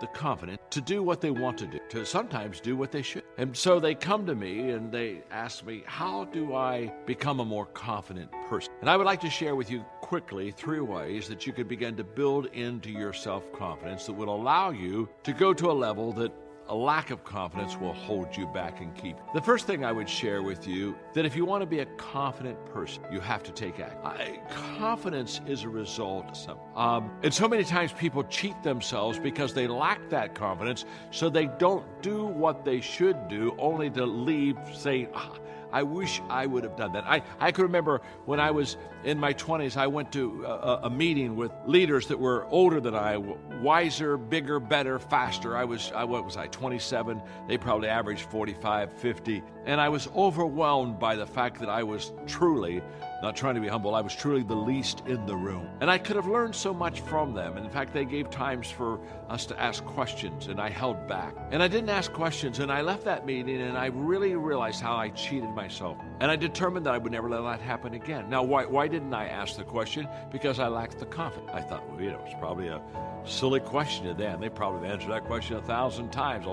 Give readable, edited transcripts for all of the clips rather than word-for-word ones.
the confidence to do what they want to do, to sometimes do what they should. And so they come to me and they ask me, how do I become a more confident person? And I would like to share with you quickly 3 ways that you could begin to build into your self-confidence that will allow you to go to a level that a lack of confidence will hold you back and keep. The first thing I would share with you, that if you want to be a confident person, you have to take action. Confidence is a result of something. And so many times people cheat themselves because they lack that confidence, so they don't do what they should do, only to leave saying, I wish I would have done that. I can remember when I was in my 20s, I went to a meeting with leaders that were older than I, wiser, bigger, better, faster. What was I, 27? They probably averaged 45, 50. And I was overwhelmed by the fact that I was truly, not trying to be humble, I was truly the least in the room. And I could have learned so much from them. And in fact, they gave times for us to ask questions, and I held back. And I didn't ask questions, and I left that meeting, and I really realized how I cheated myself. And I determined that I would never let that happen again. Now, why didn't I ask the question? Because I lacked the confidence. I thought, well, it's probably a silly question to them. They probably answered that question 1,000 times.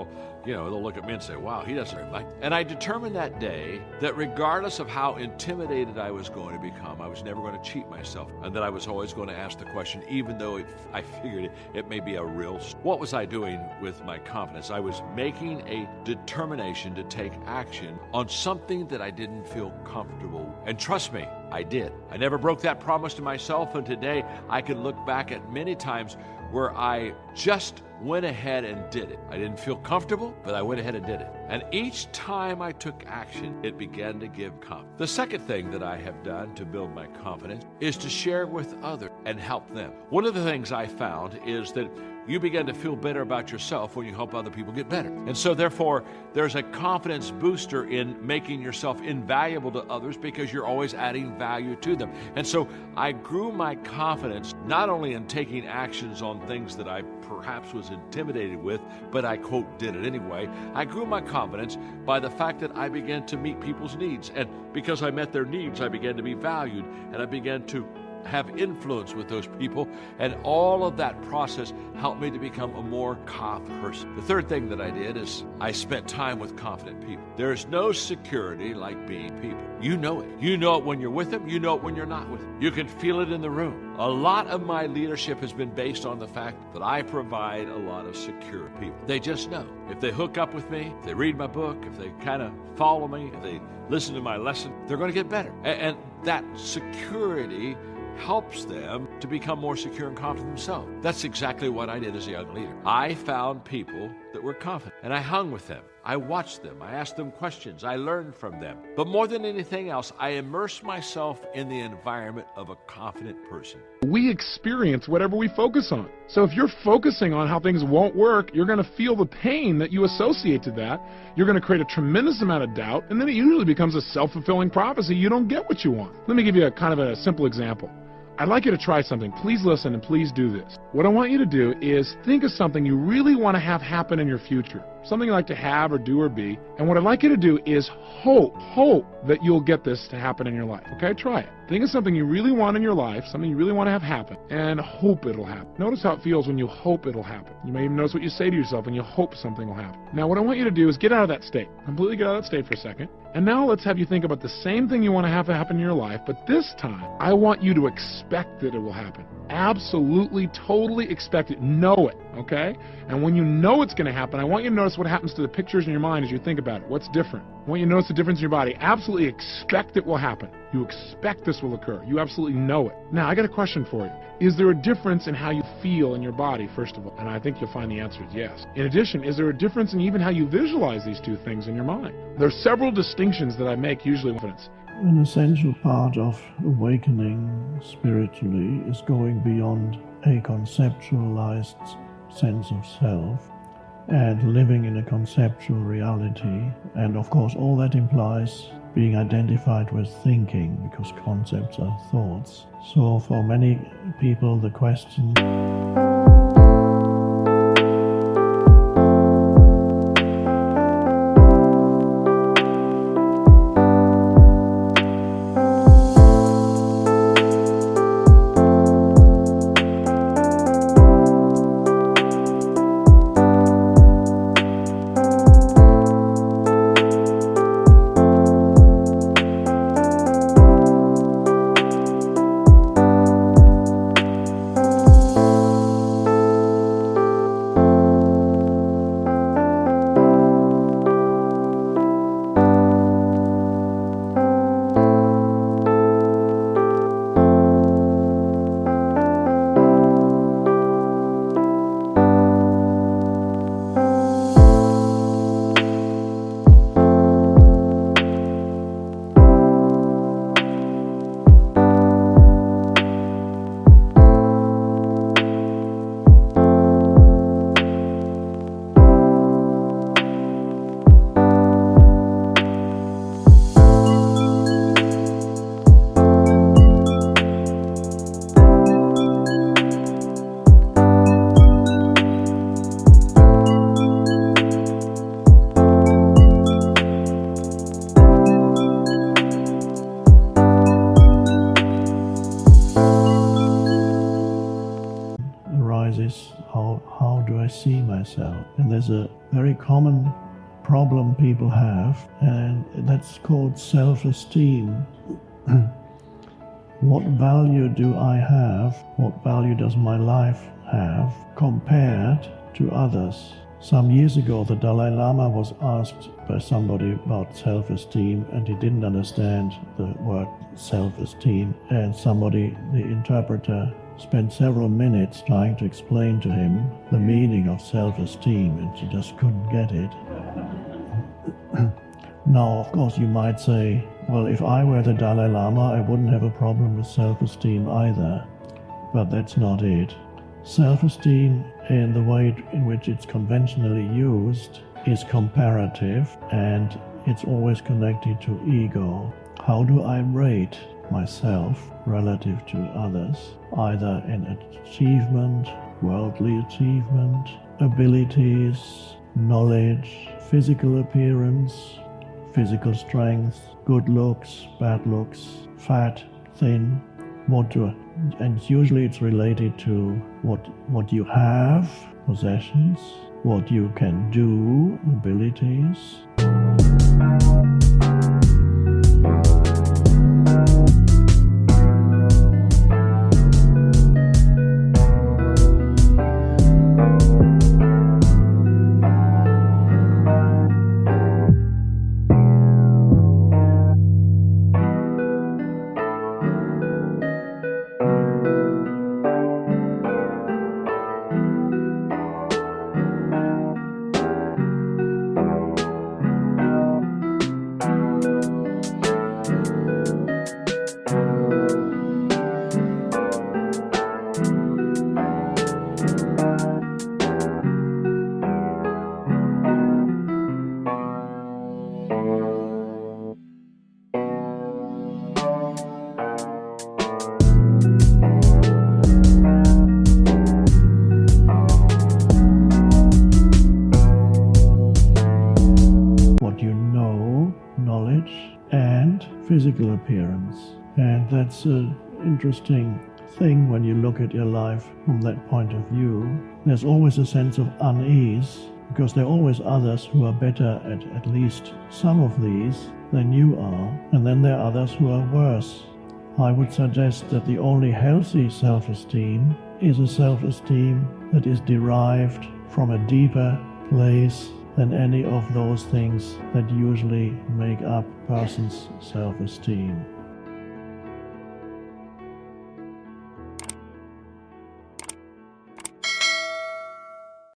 They'll look at me and say, wow, he doesn't like. And I determined that day that regardless of how intimidated I was going to become, I was never going to cheat myself, and that I was always going to ask the question, even though I figured it may be a real. What was I doing with my confidence? I was making a determination to take action on something that I didn't feel comfortable. And trust me, I did. I never broke that promise to myself, and today I can look back at many times where I just went ahead and did it. I didn't feel comfortable, but I went ahead and did it. And each time I took action, it began to give confidence. The second thing that I have done to build my confidence is to share with others and help them. One of the things I found is that you begin to feel better about yourself when you help other people get better. And so therefore, there's a confidence booster in making yourself invaluable to others because you're always adding value to them. And so I grew my confidence not only in taking actions on things that I perhaps was intimidated with, but I, quote, did it anyway. I grew my confidence by the fact that I began to meet people's needs. And because I met their needs, I began to be valued, and I began to have influence with those people, and all of that process helped me to become a more confident person. The third thing that I did is I spent time with confident people. There's no security like being people. You know it. You know it when you're with them. You know it when you're not with them. You can feel it in the room. A lot of my leadership has been based on the fact that I provide a lot of secure people. They just know. If they hook up with me, if they read my book, if they kind of follow me, if they listen to my lesson, they're going to get better. And that security helps them to become more secure and confident themselves. That's exactly what I did as a young leader. I found people that were confident, and I hung with them. I watched them. I asked them questions. I learned from them. But more than anything else, I immersed myself in the environment of a confident person. We experience whatever we focus on. So if you're focusing on how things won't work, you're going to feel the pain that you associate to that. You're going to create a tremendous amount of doubt, and then it usually becomes a self-fulfilling prophecy. You don't get what you want. Let me give you a kind of a simple example. I'd like you to try something. Please listen and please do this. What I want you to do is think of something you really want to have happen in your future. Something you like to have or do or be. And what I'd like you to do is hope that you'll get this to happen in your life. Okay, try it. Think of something you really want in your life, something you really want to have happen, and hope it'll happen. Notice how it feels when you hope it'll happen. You may even notice what you say to yourself when you hope something will happen. Now what I want you to do is get out of that state. Completely get out of that state for a second. And now let's have you think about the same thing you want to have happen in your life, but this time I want you to expect that it will happen. Absolutely, totally expect it. Know it, okay? And when you know it's going to happen, I want you to notice what happens to the pictures in your mind as you think about it. What's different? I want you to notice the difference in your body. Absolutely expect it will happen. You expect this will occur. You absolutely know it. Now, I got a question for you. Is there a difference in how you feel in your body, first of all? And I think you'll find the answer is yes. In addition, is there a difference in even how you visualize these two things in your mind? There are several distinctions that I make usually with confidence. An essential part of awakening spiritually is going beyond a conceptualized sense of self and living in a conceptual reality. And of course, all that implies being identified with thinking, because concepts are thoughts. So for many people, the question how do I see myself? And there's a very common problem people have, and that's called self-esteem. What value do I have? What value does my life have compared to others? Some years ago, the Dalai Lama was asked by somebody about self-esteem, and he didn't understand the word self-esteem, and the interpreter, spent several minutes trying to explain to him the meaning of self-esteem, and he just couldn't get it. Now, of course, you might say, well, if I were the Dalai Lama, I wouldn't have a problem with self-esteem either. But that's not it. Self-esteem, in the way in which it's conventionally used, is comparative, and it's always connected to ego. How do I rate myself relative to others, either in achievement, worldly achievement, abilities, knowledge, physical appearance, physical strength, good looks, bad looks, fat, thin, and usually it's related to what you have, possessions, what you can do, abilities. And physical appearance. And that's an interesting thing when you look at your life from that point of view. There's always a sense of unease, because there are always others who are better at least some of these than you are, and then there are others who are worse. I would suggest that the only healthy self-esteem is a self-esteem that is derived from a deeper place than any of those things that usually make up a person's self-esteem.